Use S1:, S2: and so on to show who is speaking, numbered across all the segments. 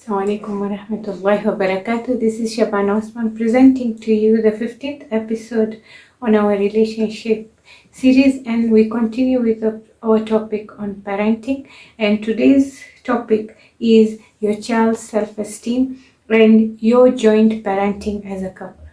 S1: Assalamualaikum warahmatullahi wabarakatuh. This is Shabana Osman presenting to you the 15th episode on our relationship series, and we continue with our topic on parenting. And today's topic is your child's self-esteem and your joint parenting as a couple.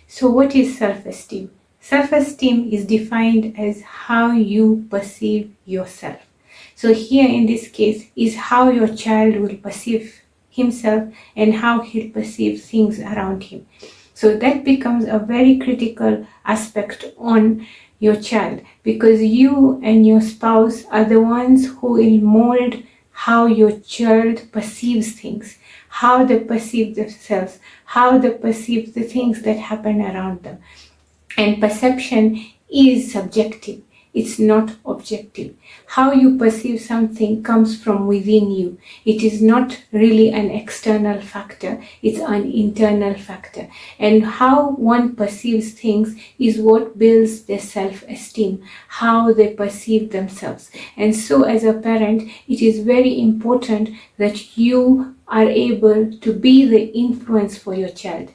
S1: So what is self-esteem? Self-esteem is defined as how you perceive yourself. So here in this case is how your child will perceive himself and how he'll perceive things around him. So that becomes a very critical aspect on your child, because you and your spouse are the ones who will mold how your child perceives things, how they perceive themselves, how they perceive the things that happen around them. And perception is subjective. It's not objective. How you perceive something comes from within you. It is not really an external factor. It's an internal factor. And how one perceives things is what builds their self-esteem, how they perceive themselves. And so as a parent, it is very important that you are able to be the influence for your child.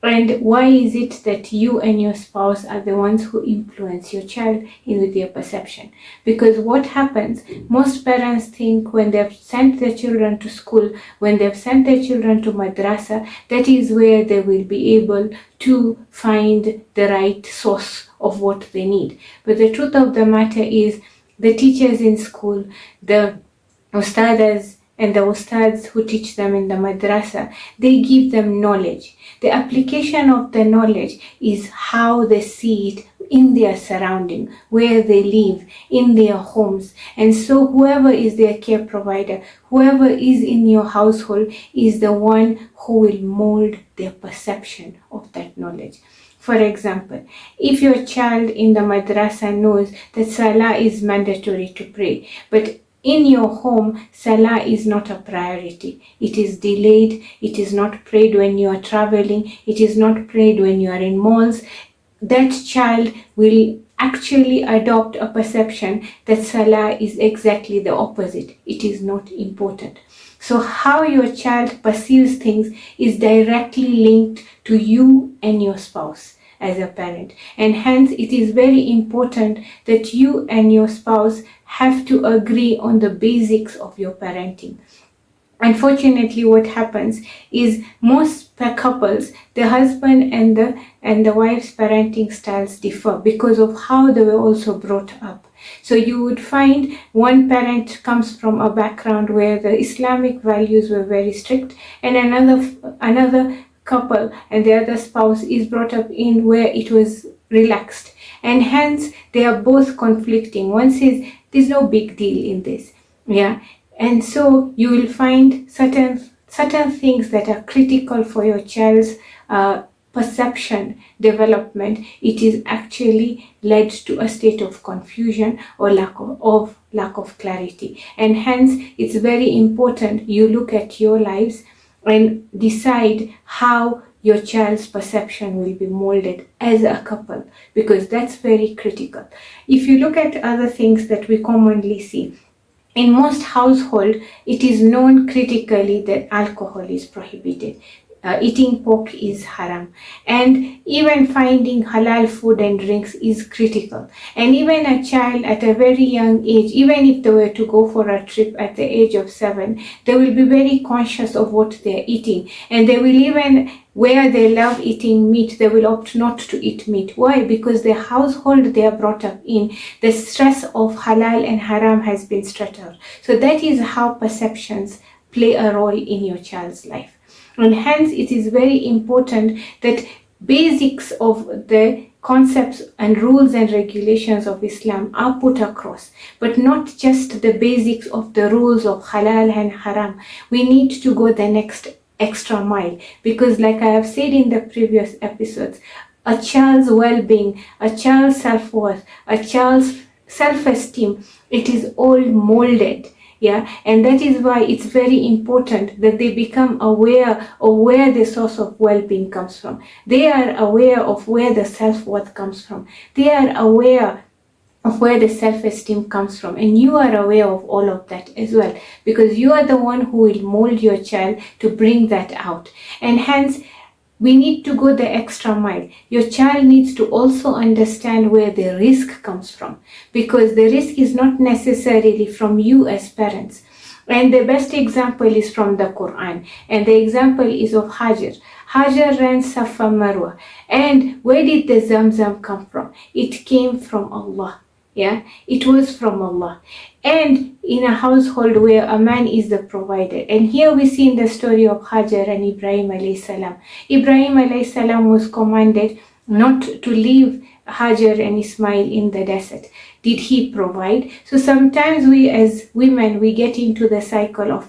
S1: And why is it that you and your spouse are the ones who influence your child with their perception? Because what happens, most parents think when they've sent their children to school, when they've sent their children to madrasa, that is where they will be able to find the right source of what they need. But the truth of the matter is, the teachers in school, the ustadas, and the ustads who teach them in the madrasa, they give them knowledge. The application of the knowledge is how they see it in their surrounding, where they live, in their homes. And so whoever is their care provider, whoever is in your household, is the one who will mold their perception of that knowledge. For example, if your child in the madrasa knows that salah is mandatory to pray, but in your home, salah is not a priority. It is delayed. It is not prayed when you are traveling. It is not prayed when you are in malls. That child will actually adopt a perception that salah is exactly the opposite. It is not important. So how your child perceives things is directly linked to you and your spouse as a parent. And hence it is very important that you and your spouse have to agree on the basics of your parenting. Unfortunately, what happens is most couples, the husband and the wife's parenting styles differ because of how they were also brought up. So you would find one parent comes from a background where the Islamic values were very strict, and another couple and the other spouse is brought up in where it was relaxed, and hence they are both conflicting. One says there's no big deal in this, and so you will find certain things that are critical for your child's perception development. It is actually led to a state of confusion or lack of clarity, and hence it's very important you look at your lives and decide how your child's perception will be molded as a couple, because that's very critical. If you look at other things that we commonly see, in most households, it is known critically that alcohol is prohibited. Eating pork is haram, and even finding halal food and drinks is critical. And even a child at a very young age, even if they were to go for a trip at the age of 7, they will be very conscious of what they're eating, and they will even, where they love eating meat, they will opt not to eat meat. Why? Because the household they are brought up in, the stress of halal and haram has been stressed out. So that is how perceptions play a role in your child's life. And hence it is very important that basics of the concepts and rules and regulations of Islam are put across, but not just the basics of the rules of halal and haram. We need to go the next extra mile, because like I have said in the previous episodes, a child's well-being, a child's self-worth, a child's self-esteem, it is all molded. And that is why it's very important that they become aware of where the source of well-being comes from. They are aware of where the self-worth comes from. They are aware of where the self-esteem comes from, and you are aware of all of that as well, because you are the one who will mold your child to bring that out. And hence we need to go the extra mile. Your child needs to also understand where the risk comes from, because the risk is not necessarily from you as parents. And the best example is from the Quran, and the example is of Hajar. Hajar ran Safa Marwa, and where did the Zamzam come from? It came from Allah. Yeah, it was from Allah. And in a household where a man is the provider. And here we see in the story of Hajar and Ibrahim alayhi salam. Ibrahim alayhi salam was commanded not to leave Hajar and Ismail in the desert. Did he provide? So sometimes we as women, we get into the cycle of,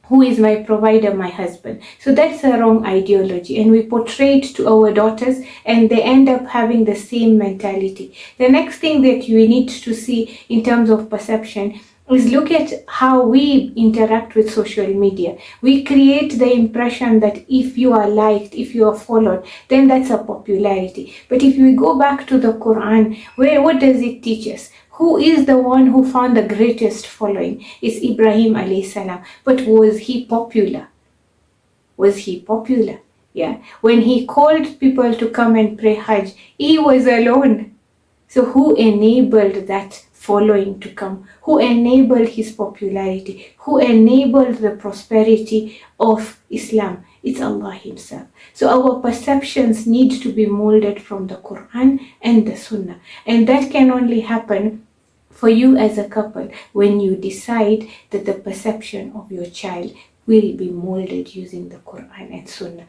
S1: who is my provider? My husband. So that's a wrong ideology, and we portray it to our daughters, and they end up having the same mentality. The next thing that you need to see in terms of perception is look at how we interact with social media. We create the impression that if you are liked, if you are followed, then that's a popularity. But if we go back to the Quran, what does it teach us? Who is the one who found the greatest following? It's Ibrahim alayhi salam. But was he popular? Was he popular? Yeah. When he called people to come and pray Hajj, he was alone. So who enabled that following to come? Who enabled his popularity? Who enabled the prosperity of Islam? It's Allah Himself. So our perceptions need to be molded from the Quran and the Sunnah. And that can only happen for you as a couple when you decide that the perception of your child will be molded using the Quran and Sunnah.